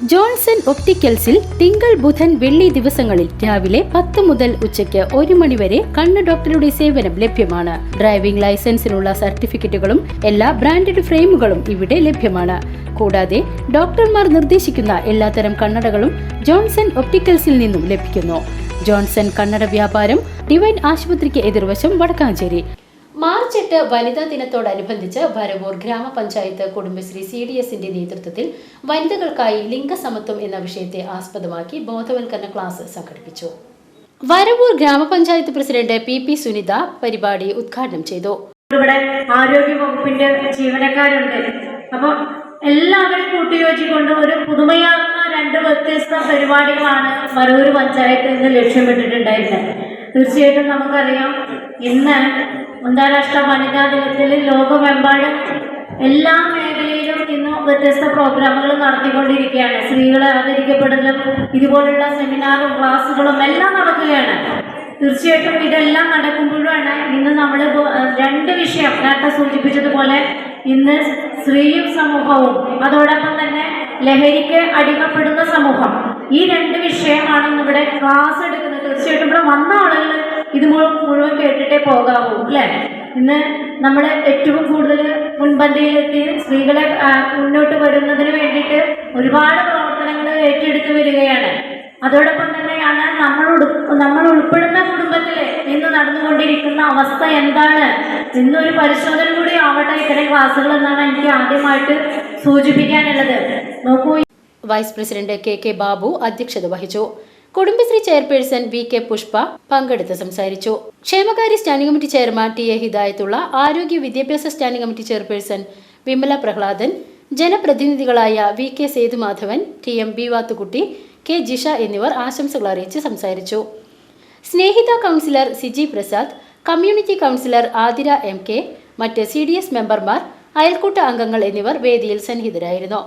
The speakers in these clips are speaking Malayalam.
ജോൺസൺ ഒപ്റ്റിക്കൽസിൽ തിങ്കൾ ബുധൻ വെള്ളി ദിവസങ്ങളിൽ രാവിലെ 10 മുതൽ ഉച്ചയ്ക്ക് 1 മണി വരെ കണ്ണ് ഡോക്ടറുടെ സേവനം ലഭ്യമാണ്. ഡ്രൈവിംഗ് ലൈസൻസിനുള്ള സർട്ടിഫിക്കറ്റുകളും എല്ലാ ബ്രാൻഡഡ് ഫ്രെയിമുകളും ഇവിടെ ലഭ്യമാണ്. കൂടാതെ ഡോക്ടർമാർ നിർദ്ദേശിക്കുന്ന എല്ലാത്തരം കണ്ണടകളും ജോൺസൺ ഒപ്റ്റിക്കൽസിൽ നിന്നും ലഭിക്കുന്നു. ജോൺസൺ കണ്ണട വ്യാപാരം ഡിവൈൻ ആശുപത്രിക്ക് എതിർവശം വടക്കാഞ്ചേരി. മാർച്ച് 8 വനിതാ ദിനത്തോടനുബന്ധിച്ച് വരവൂർ ഗ്രാമപഞ്ചായത്ത് കുടുംബശ്രീ CDSന്റെ നേതൃത്വത്തിൽ വനിതകൾക്കായി ലിംഗസമത്വം എന്ന വിഷയത്തെ ആസ്പദമാക്കി ബോധവൽക്കരണ ക്ലാസ് സംഘടിപ്പിച്ചു. വരവൂർ ഗ്രാമപഞ്ചായത്ത് പ്രസിഡന്റ് PP സുനിത പരിപാടി ഉദ്ഘാടനം ചെയ്തു. ഇവിടെ ആരോഗ്യ വകുപ്പിന്റെ ജീവനക്കാരുണ്ട്. അപ്പോൾ എല്ലാവരും കൂട്ടിയോജിക്കൊണ്ട് ഒരു പുതുമയാർന്ന 2 വ്യത്യസ്ത പരിപാടികളാണ് വരവൂർ പഞ്ചായത്ത് ഇന്ന് ലക്ഷ്യമിട്ടിട്ടുണ്ടായിരുന്നത്. തീർച്ചയായിട്ടും നമുക്കറിയാം, ഇന്ന് അന്താരാഷ്ട്ര വനിതാ ദിനത്തിൽ ലോകമെമ്പാടും എല്ലാ മേഖലയിലും ഇന്ന് വ്യത്യസ്ത പ്രോഗ്രാമുകൾ നടത്തിക്കൊണ്ടിരിക്കുകയാണ്. സ്ത്രീകളെ ആദരിക്കപ്പെടലും ഇതുപോലുള്ള സെമിനാറും ക്ലാസ്സുകളും എല്ലാം നടക്കുകയാണ്. തീർച്ചയായിട്ടും ഇതെല്ലാം നടക്കുമ്പോഴാണ് ഇന്ന് നമ്മൾ 2 വിഷയം നേരത്തെ സൂചിപ്പിച്ചതുപോലെ ഇന്ന് സ്ത്രീയും സമൂഹവും അതോടൊപ്പം തന്നെ ലഹരിക്ക് അടിമപ്പെടുന്ന സമൂഹം, ഈ 2 വിഷയമാണ് ഇവിടെ ക്ലാസ് എടുക്കുന്നത്. തീർച്ചയായിട്ടും ഇവിടെ വന്ന ആളുകൾ ഇത് മുഴുവൻ കേട്ടിട്ടേ പോകാവൂ അല്ലേ? ഇന്ന് നമ്മൾ ഏറ്റവും കൂടുതൽ മുൻപന്തിയിലെത്തി സ്ത്രീകളെ മുന്നോട്ട് വരുന്നതിന് വേണ്ടിയിട്ട് ഒരുപാട് പ്രവർത്തനങ്ങൾ ഏറ്റെടുത്ത് വരികയാണ്. അതോടൊപ്പം തന്നെയാണ് നമ്മൾ ഉൾപ്പെടുന്ന കുടുംബത്തിൽ ഇന്ന് നടന്നുകൊണ്ടിരിക്കുന്ന അവസ്ഥ എന്താണ്, ഇന്നൊരു പരിശോധന കൂടി ആവട്ടെ ഇത്തരം ക്ലാസ്സുകൾ എന്നാണ് എനിക്ക് ആദ്യമായിട്ട് സൂചിപ്പിക്കാനുള്ളത്. നോക്കൂ. വൈസ് പ്രസിഡന്റ് KK ബാബു അധ്യക്ഷത വഹിച്ചു. കുടുംബശ്രീ ചെയർപേഴ്സൺ VK പുഷ്പ പങ്കെടുത്ത് സംസാരിച്ചു. ക്ഷേമകാര്യ standing committee chairman TA Hidayatullah, ആരോഗ്യ വിദ്യാഭ്യാസ standing committee chairperson Vimala Prahladan, ജനപ്രതിനിധികളായ VK Sethumadhavan, TM B Vathukutty, K Jisha എന്നിവർ ആശംസകൾ അറിയിച്ച് സംസാരിച്ചു. Snehitha counsellor Siji Prasad, community counsellor Athira MK, മറ്റ് CDS മെമ്പർമാർ, അയൽക്കൂട്ട അംഗങ്ങൾ എന്നിവർ വേദിയിൽ സന്നിഹിതരായിരുന്നു.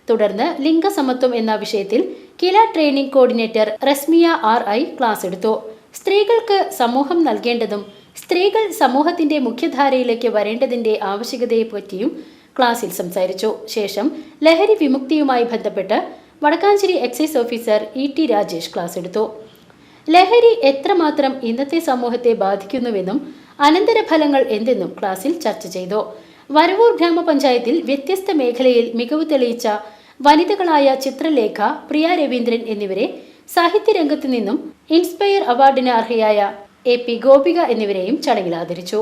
തുടർന്ന് ലിംഗസമത്വം എന്ന വിഷയത്തിൽ KILA training coordinator Rasmiya RI class എടുത്തു. സ്ത്രീകൾക്ക് സമൂഹം നൽകേണ്ടതും സ്ത്രീകൾ സമൂഹത്തിന്റെ മുഖ്യധാരയിലേക്ക് വരേണ്ടതിന്റെ ആവശ്യകതയെപ്പറ്റിയും ക്ലാസ്സിൽ സംസാരിച്ചു. ശേഷം ലഹരി വിമുക്തിയുമായി ബന്ധപ്പെട്ട് Vadakkanchery excise officer ET Rajesh class എടുത്തു. ലഹരി എത്രമാത്രം ഇന്നത്തെ സമൂഹത്തെ ബാധിക്കുന്നുവെന്നും അനന്തരഫലങ്ങൾ എന്തെന്നും ക്ലാസ്സിൽ ചർച്ച ചെയ്തു. വരവൂർ ഗ്രാമപഞ്ചായത്തിൽ വ്യത്യസ്ത മേഖലയിൽ മികവ് തെളിയിച്ച വനിതകളായ ചിത്രലേഖ, പ്രിയ രവീന്ദ്രൻ എന്നിവരെ സാഹിത്യരംഗത്തു നിന്നും ഇൻസ്പയർ അവാർഡിന് അർഹയായ AP ഗോപിക എന്നിവരെയും ചടങ്ങിൽ ആദരിച്ചു.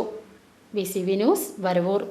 VCV news, Varavoor.